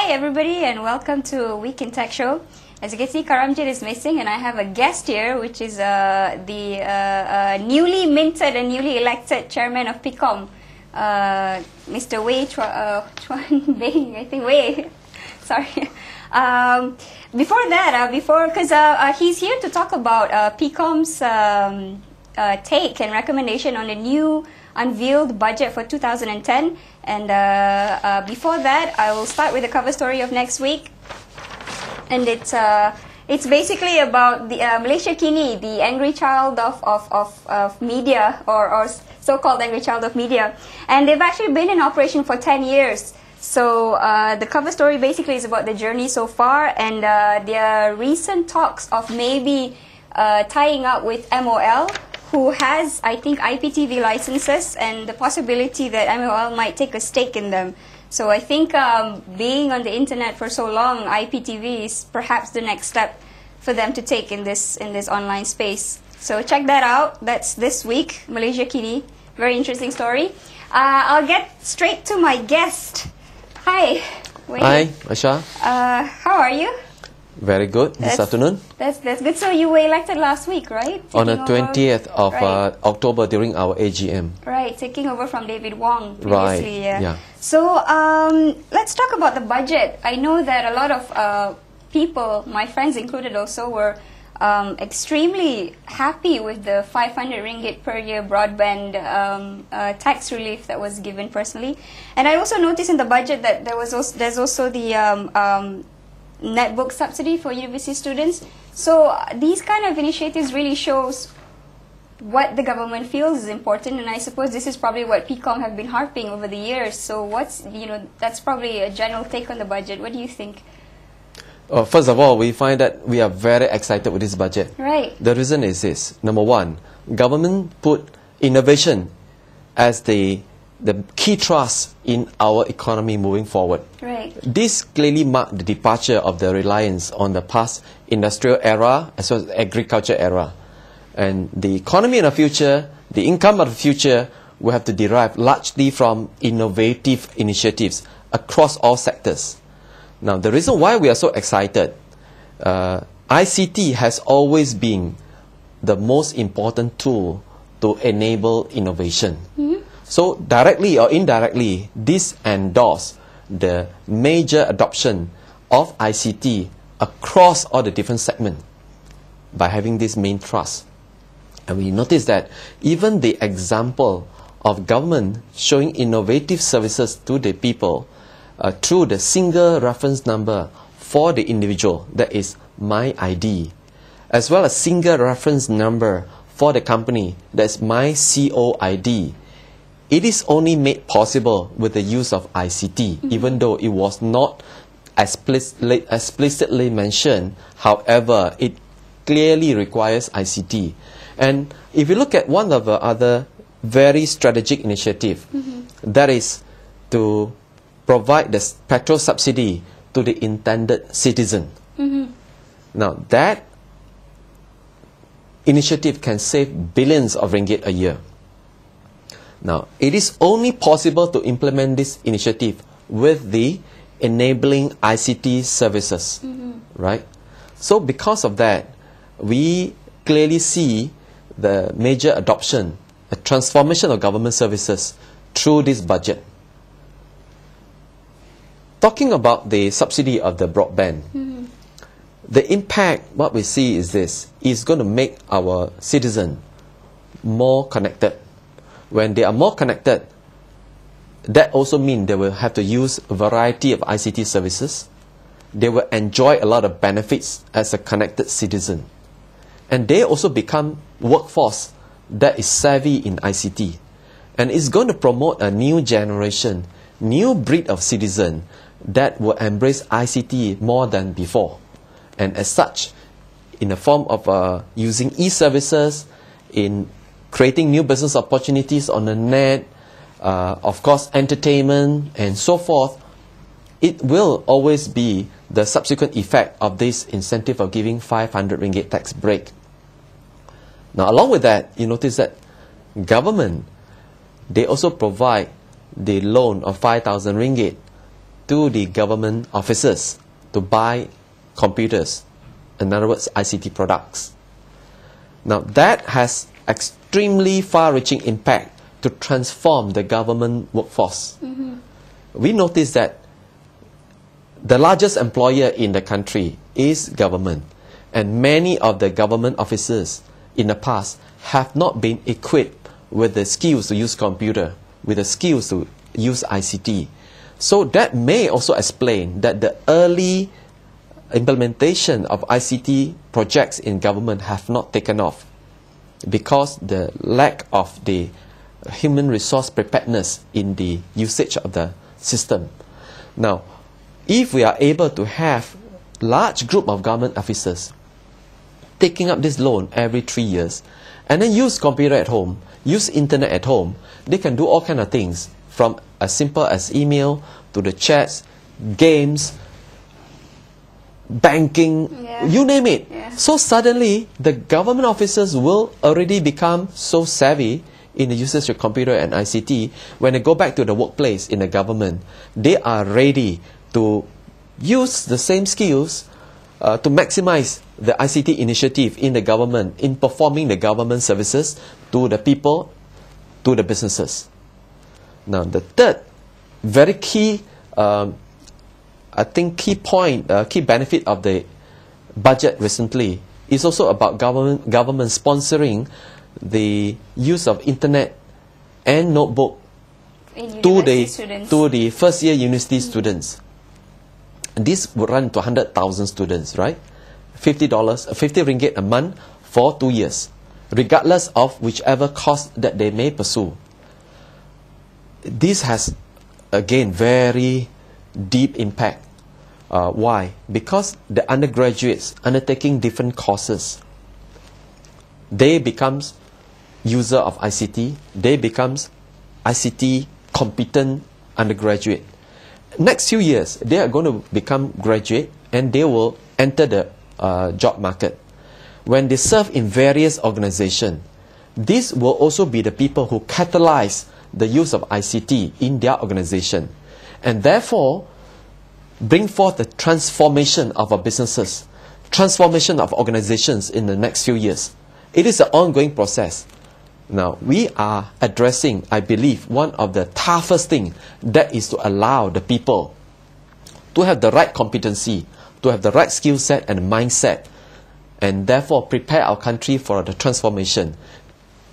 everybody, and welcome to Week in Tech Show. As you can see, Karamjit is missing, and I have a guest here, which is the newly minted and newly elected chairman of PICOM, Mr. Wei Chuan Beng, I think Wei. Sorry. Before that, because he's here to talk about PICOM's take and recommendation on the new unveiled budget for 2010. And before that, I will start with the cover story of next week. And it's basically about the Malaysia Kini, the angry child of media, or so-called angry child of media. And they've actually been in operation for 10 years. So the cover story basically is about the journey so far, and their recent talks of maybe tying up with MOL, who has, I think, IPTV licenses, and the possibility that MOL might take a stake in them. So I think being on the internet for so long, IPTV is perhaps the next step for them to take in this online space. So check that out. That's this week, Malaysia Kini. Very interesting story. I'll get straight to my guest. Hi. Wei. Hi, Aisha. How are you? Very good this afternoon. That's good. So you were elected last week, right? On the 20th of October during our AGM. Right, taking over from David Wong Right, previously. yeah. So let's talk about the budget. I know that a lot of people, my friends included also, were extremely happy with the 500 ringgit per year broadband tax relief that was given personally. And I also noticed in the budget that there's also the netbook subsidy for university students. So these kind of initiatives really shows what the government feels is important, and I suppose this is probably what PICOM have been harping over the years. So that's probably a general take on the budget. What do you think? First of all, we find that we are very excited with this budget. Right. The reason is this. Number one, government put innovation as the key thrust in our economy moving forward. Right. This clearly marked the departure of the reliance on the past industrial era as well as agriculture era. And the economy in the future, the income of the future, will have to derive largely from innovative initiatives across all sectors. Now, the reason why we are so excited, ICT has always been the most important tool to enable innovation. Mm-hmm. So directly or indirectly, this endorses the major adoption of ICT across all the different segments by having this main thrust. And we notice that even the example of government showing innovative services to the people through the single reference number for the individual, that is My ID, as well as single reference number for the company, that's My COID. It is only made possible with the use of ICT, even though it was not explicitly mentioned. However, it clearly requires ICT. And if you look at one of the other very strategic initiative, that is to provide the petrol subsidy to the intended citizen. Now, that initiative can save billions of ringgit a year. Now, it is only possible to implement this initiative with the enabling ICT services, right? So because of that, we clearly see the major adoption, the transformation of government services through this budget. Talking about the subsidy of the broadband, the impact, what we see is this, is going to make our citizen more connected. When they are more connected, that also means they will have to use a variety of ICT services. They will enjoy a lot of benefits as a connected citizen. And they also become workforce that is savvy in ICT. And it's going to promote a new generation, new breed of citizen that will embrace ICT more than before. And as such, in the form of using e-services, in creating new business opportunities on the net, of course, entertainment, and so forth, it will always be the subsequent effect of this incentive of giving 500 ringgit tax break. Now, along with that, you notice that government, they also provide the loan of 5,000 ringgit to the government officers to buy computers, in other words, ICT products. Now, that has extremely far-reaching impact to transform the government workforce. We notice that the largest employer in the country is government, and many of the government officers in the past have not been equipped with the skills to use computer, with the skills to use ICT. So that may also explain that the early implementation of ICT projects in government have not taken off, because the lack of the human resource preparedness in the usage of the system. Now, if we are able to have large group of government officers taking up this loan every 3 years, and then use computer at home, use internet at home, they can do all kind of things, from as simple as email to the chats, games, banking, you name it. So suddenly, the government officers will already become so savvy in the usage of computer and ICT. When they go back to the workplace in the government, they are ready to use the same skills to maximize the ICT initiative in the government, in performing the government services to the people, to the businesses. Now, the third very key, I think key benefit of the budget recently is also about government sponsoring the use of internet and notebook to the first year university students. This would run to 100,000 students, right? $50, 50 ringgit a month for 2 years, regardless of whichever course that they may pursue. This has, again, very deep impact. Why? Because the undergraduates undertaking different courses, they becomes user of ICT, they becomes ICT competent undergraduate. Next few years, they are going to become graduate, and they will enter the job market. When they serve in various organizations, these will also be the people who catalyze the use of ICT in their organization, and therefore bring forth the transformation of our businesses, transformation of organizations in the next few years. It is an ongoing process. Now, we are addressing, I believe, one of the toughest things, that is to allow the people to have the right competency, to have the right skill set and mindset, and therefore prepare our country for the transformation,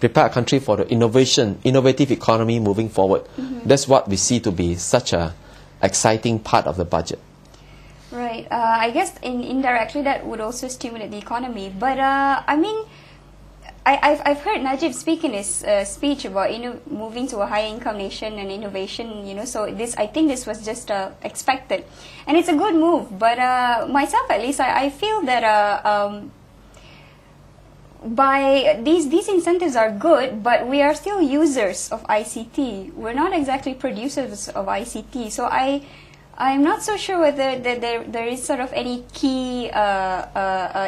prepare our country for the innovative economy moving forward. That's what we see to be such a exciting part of the budget. Right. I guess indirectly that would also stimulate the economy. But I mean, I've heard Najib speak in his speech about moving to a higher income nation and innovation. So I think this was just expected, and it's a good move. But myself, at least, I feel that by these incentives are good, but we are still users of ICT. We're not exactly producers of ICT. So I'm not so sure whether there is sort of any key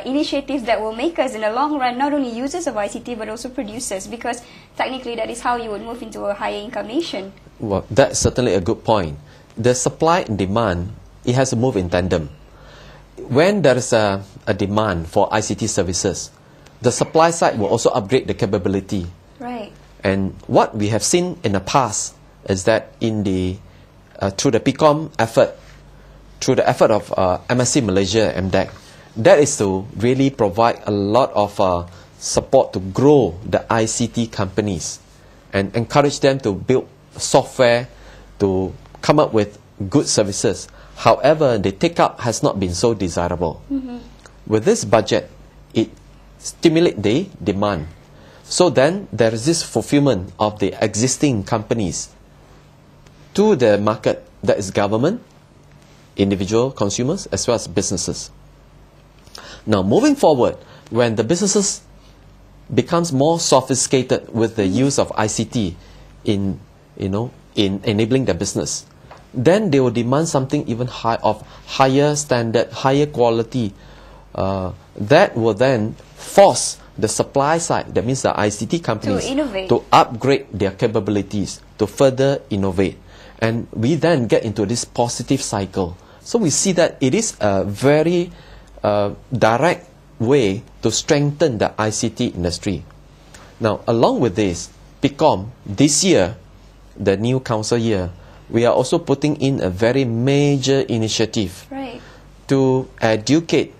initiatives that will make us in the long run not only users of ICT but also producers, because technically that is how you would move into a higher income nation. Well, that's certainly a good point. The supply and demand, it has to move in tandem. When there is a demand for ICT services, the supply side will also upgrade the capability. Right. And what we have seen in the past is that through the PICOM effort, through the effort of MSc Malaysia, MDEC, that is to really provide a lot of support to grow the ICT companies and encourage them to build software, to come up with good services. However, the take-up has not been so desirable. With this budget, it stimulates the demand. So then there is this fulfillment of the existing companies to the market, that is government, individual consumers, as well as businesses. Now, moving forward, when the businesses becomes more sophisticated with the use of ICT in enabling their business, then they will demand something even higher standard, higher quality. That will then force the supply side, that means the ICT companies, to upgrade their capabilities, to further innovate. And we then get into this positive cycle. So we see that it is a very direct way to strengthen the ICT industry. Now, along with this, PICOM, this year, the new council year, we are also putting in a very major initiative Right. to educate